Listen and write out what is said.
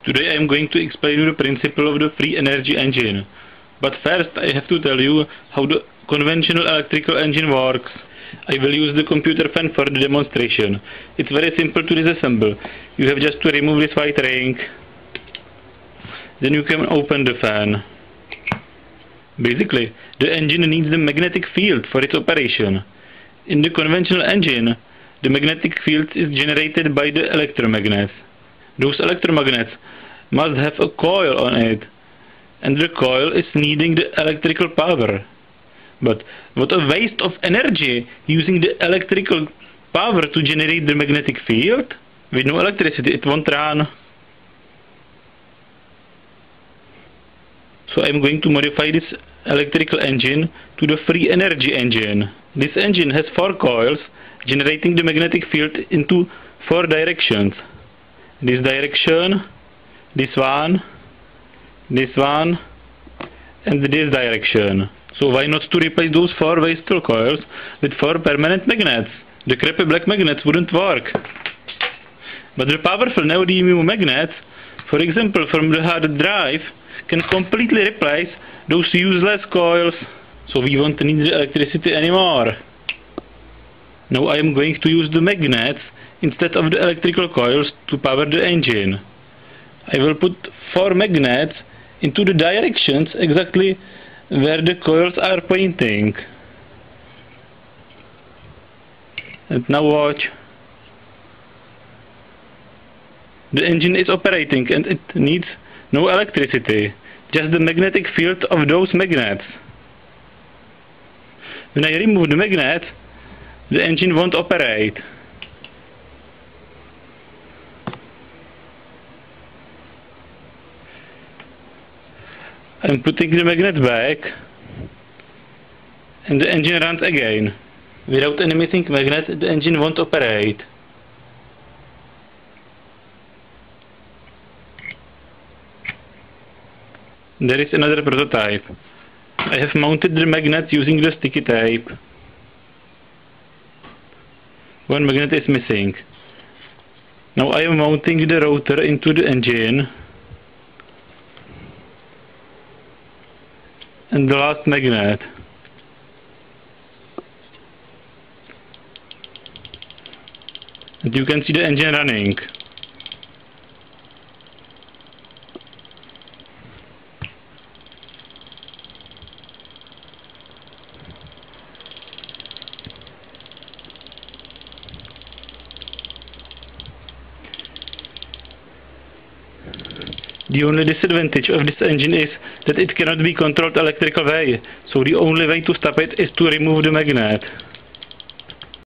Today I am going to explain you the principle of the free energy engine. But first I have to tell you how the conventional electrical engine works. I will use the computer fan for the demonstration. It's very simple to disassemble. You have just to remove this white ring. Then you can open the fan. Basically, the engine needs the magnetic field for its operation. In the conventional engine, the magnetic field is generated by the electromagnets. Those electromagnets must have a coil on it, and the coil is needing the electrical power. But what a waste of energy using the electrical power to generate the magnetic field? With no electricity it won't run. So I'm going to modify this electrical engine to the free energy engine. This engine has 4 coils generating the magnetic field into 4 directions. This direction, this one, and this direction. So why not to replace those 4 wasteful coils with 4 permanent magnets? The crappy black magnets wouldn't work. But the powerful neodymium magnets, for example from the hard drive, can completely replace those useless coils. So we won't need the electricity anymore. Now I am going to use the magnets instead of the electrical coils to power the engine. I will put 4 magnets into the directions exactly where the coils are pointing. And now watch. The engine is operating and it needs no electricity, just the magnetic field of those magnets. When I remove the magnet, the engine won't operate. I'm putting the magnet back, and the engine runs again. Without any missing magnet, the engine won't operate. There is another prototype. I have mounted the magnets using the sticky tape. One magnet is missing. Now I am mounting the rotor into the engine. And the last magnet. And you can see the engine running. The only disadvantage of this engine is that it cannot be controlled electrical way, so the only way to stop it is to remove the magnet.